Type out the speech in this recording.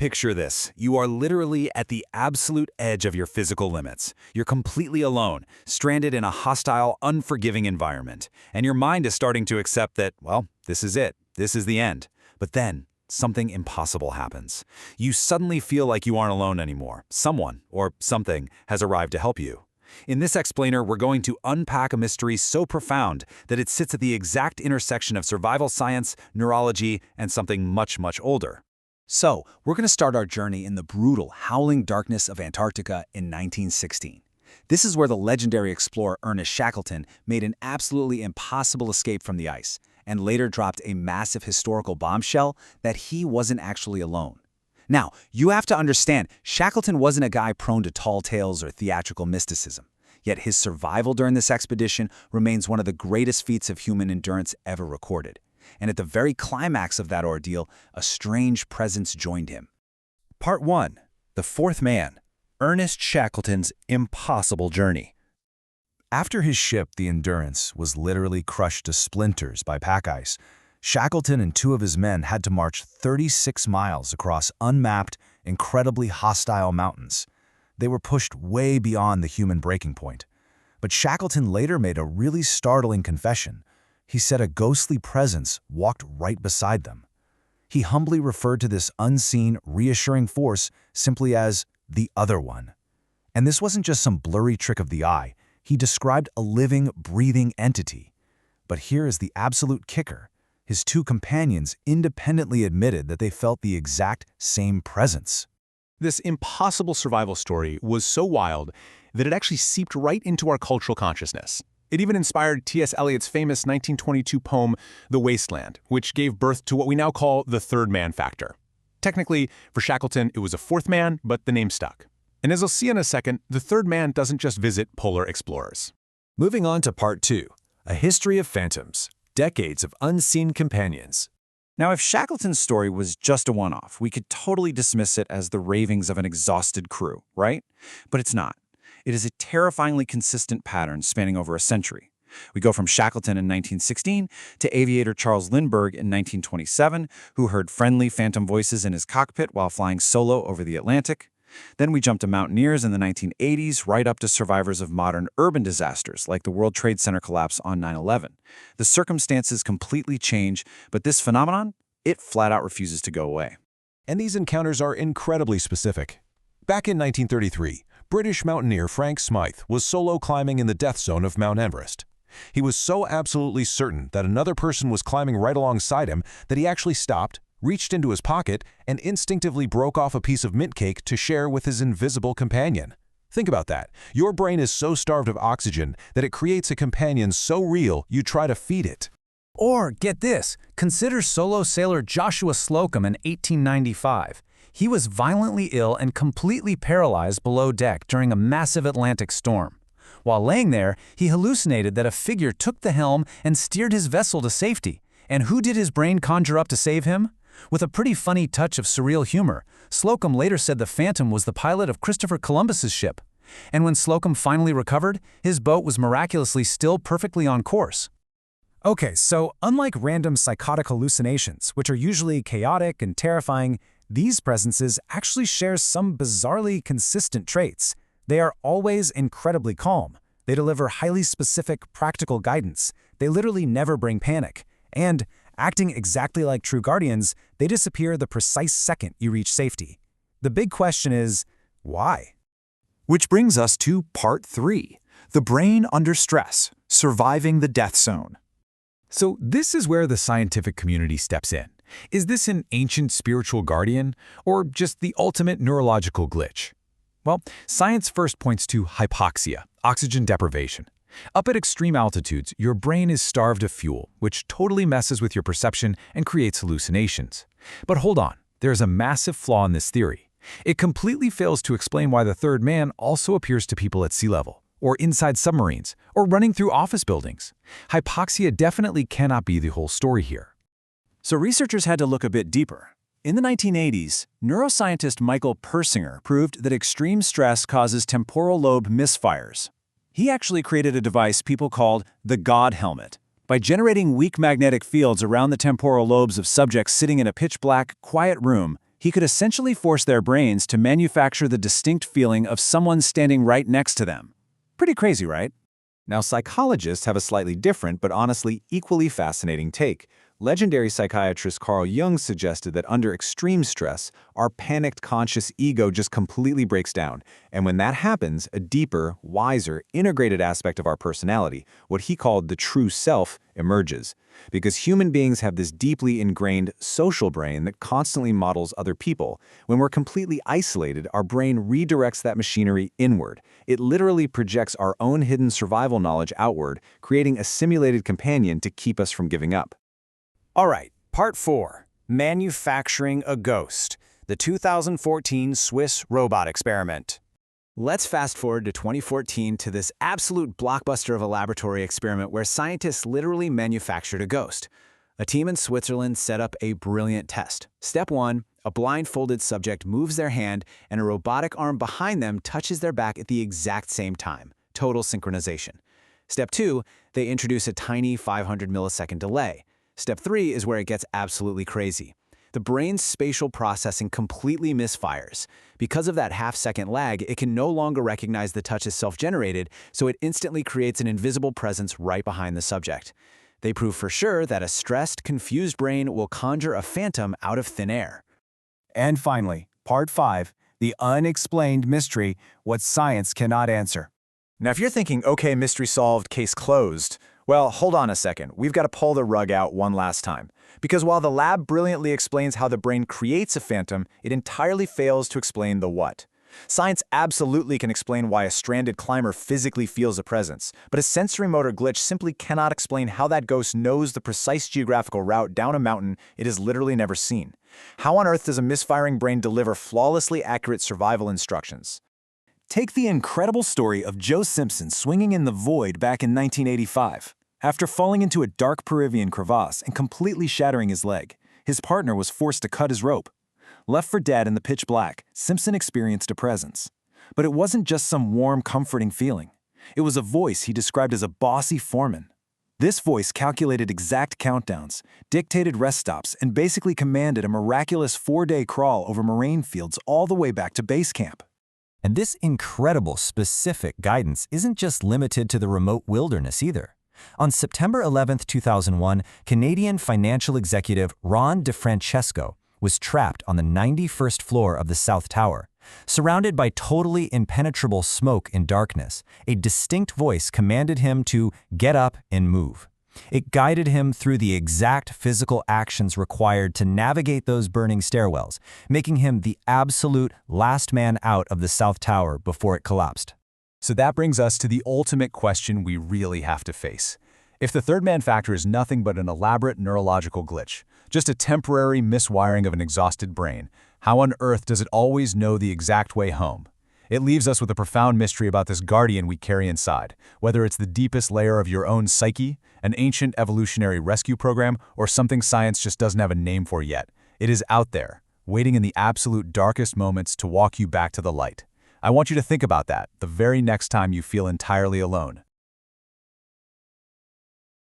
Picture this. You are literally at the absolute edge of your physical limits. You're completely alone, stranded in a hostile, unforgiving environment. And your mind is starting to accept that, well, this is it. This is the end. But then, something impossible happens. You suddenly feel like you aren't alone anymore. Someone, or something, has arrived to help you. In this explainer, we're going to unpack a mystery so profound that it sits at the exact intersection of survival science, neurology, and something much, much older. So, we're going to start our journey in the brutal, howling darkness of Antarctica in 1916. This is where the legendary explorer Ernest Shackleton made an absolutely impossible escape from the ice, and later dropped a massive historical bombshell that he wasn't actually alone. Now, you have to understand, Shackleton wasn't a guy prone to tall tales or theatrical mysticism. Yet his survival during this expedition remains one of the greatest feats of human endurance ever recorded. And at the very climax of that ordeal, a strange presence joined him. Part 1. The Fourth Man. Ernest Shackleton's Impossible Journey. After his ship, the Endurance, was literally crushed to splinters by pack ice, Shackleton and 2 of his men had to march 36 miles across unmapped, incredibly hostile mountains. They were pushed way beyond the human breaking point. But Shackleton later made a really startling confession. He said a ghostly presence walked right beside them. He humbly referred to this unseen, reassuring force simply as the Other One. And this wasn't just some blurry trick of the eye. He described a living, breathing entity. But here is the absolute kicker. His 2 companions independently admitted that they felt the exact same presence. This impossible survival story was so wild that it actually seeped right into our cultural consciousness. It even inspired T.S. Eliot's famous 1922 poem, The Wasteland, which gave birth to what we now call the third man factor. Technically, for Shackleton, it was a fourth man, but the name stuck. And as I'll see in a second, the third man doesn't just visit polar explorers. Moving on to Part 2, A History of Phantoms, Decades of Unseen Companions. Now, if Shackleton's story was just a one-off, we could totally dismiss it as the ravings of an exhausted crew, right? But it's not. It is a terrifyingly consistent pattern spanning over a century. We go from Shackleton in 1916 to aviator Charles Lindbergh in 1927, who heard friendly phantom voices in his cockpit while flying solo over the Atlantic. Then we jump to mountaineers in the 1980s, right up to survivors of modern urban disasters like the World Trade Center collapse on 9/11. The circumstances completely change, but this phenomenon, it flat out refuses to go away. And these encounters are incredibly specific. Back in 1933, British mountaineer Frank Smythe was solo climbing in the death zone of Mount Everest. He was so absolutely certain that another person was climbing right alongside him that he actually stopped, reached into his pocket, and instinctively broke off a piece of mint cake to share with his invisible companion. Think about that. Your brain is so starved of oxygen that it creates a companion so real you try to feed it. Or, get this, consider solo sailor Joshua Slocum in 1895. He was violently ill and completely paralyzed below deck during a massive Atlantic storm. While laying there, he hallucinated that a figure took the helm and steered his vessel to safety. And who did his brain conjure up to save him? With a pretty funny touch of surreal humor, Slocum later said the Phantom was the pilot of Christopher Columbus's ship. And when Slocum finally recovered, his boat was miraculously still perfectly on course. Okay, so unlike random psychotic hallucinations, which are usually chaotic and terrifying, these presences actually share some bizarrely consistent traits. They are always incredibly calm. They deliver highly specific, practical guidance. They literally never bring panic. And, acting exactly like true guardians, they disappear the precise second you reach safety. The big question is, why? Which brings us to Part 3, The Brain Under Stress, Surviving the Death Zone. So this is where the scientific community steps in. Is this an ancient spiritual guardian, or just the ultimate neurological glitch? Well, science first points to hypoxia, oxygen deprivation. Up at extreme altitudes, your brain is starved of fuel, which totally messes with your perception and creates hallucinations. But hold on, there's a massive flaw in this theory. It completely fails to explain why the third man also appears to people at sea level, or inside submarines, or running through office buildings. Hypoxia definitely cannot be the whole story here. So researchers had to look a bit deeper. In the 1980s, neuroscientist Michael Persinger proved that extreme stress causes temporal lobe misfires. He actually created a device people called the God Helmet. By generating weak magnetic fields around the temporal lobes of subjects sitting in a pitch-black, quiet room, He could essentially force their brains to manufacture the distinct feeling of someone standing right next to them. Pretty crazy, right? Now, psychologists have a slightly different but honestly equally fascinating take. Legendary psychiatrist Carl Jung suggested that under extreme stress, our panicked conscious ego just completely breaks down. And when that happens, a deeper, wiser, integrated aspect of our personality, what he called the true self, emerges. Because human beings have this deeply ingrained social brain that constantly models other people. When we're completely isolated, our brain redirects that machinery inward. It literally projects our own hidden survival knowledge outward, creating a simulated companion to keep us from giving up. All right, Part 4, Manufacturing a Ghost, the 2014 Swiss robot experiment. Let's fast forward to 2014 to this absolute blockbuster of a laboratory experiment where scientists literally manufactured a ghost. A team in Switzerland set up a brilliant test. Step 1, a blindfolded subject moves their hand and a robotic arm behind them touches their back at the exact same time. Total synchronization. Step 2, they introduce a tiny 500 millisecond delay. Step 3 is where it gets absolutely crazy. The brain's spatial processing completely misfires. Because of that half-second lag, it can no longer recognize the touch as self-generated, so it instantly creates an invisible presence right behind the subject. They prove for sure that a stressed, confused brain will conjure a phantom out of thin air. And finally, Part 5, the unexplained mystery, what science cannot answer. Now, if you're thinking, okay, mystery solved, case closed, well, hold on a second. We've got to pull the rug out one last time. Because while the lab brilliantly explains how the brain creates a phantom, it entirely fails to explain the what. Science absolutely can explain why a stranded climber physically feels a presence, but a sensory-motor glitch simply cannot explain how that ghost knows the precise geographical route down a mountain it has literally never seen. How on earth does a misfiring brain deliver flawlessly accurate survival instructions? Take the incredible story of Joe Simpson swinging in the void back in 1985. After falling into a dark Peruvian crevasse and completely shattering his leg, his partner was forced to cut his rope. Left for dead in the pitch black, Simpson experienced a presence. But it wasn't just some warm, comforting feeling. It was a voice he described as a bossy foreman. This voice calculated exact countdowns, dictated rest stops, and basically commanded a miraculous 4-day crawl over moraine fields all the way back to base camp. And this incredible, specific guidance isn't just limited to the remote wilderness either. On September 11, 2001, Canadian financial executive Ron DeFrancesco was trapped on the 91st floor of the South Tower. Surrounded by totally impenetrable smoke and darkness, a distinct voice commanded him to get up and move. It guided him through the exact physical actions required to navigate those burning stairwells, making him the absolute last man out of the South Tower before it collapsed. So that brings us to the ultimate question we really have to face. If the third man factor is nothing but an elaborate neurological glitch, just a temporary miswiring of an exhausted brain, how on earth does it always know the exact way home? It leaves us with a profound mystery about this guardian we carry inside, whether it's the deepest layer of your own psyche, an ancient evolutionary rescue program, or something science just doesn't have a name for yet. It is out there, waiting in the absolute darkest moments to walk you back to the light. I want you to think about that the very next time you feel entirely alone.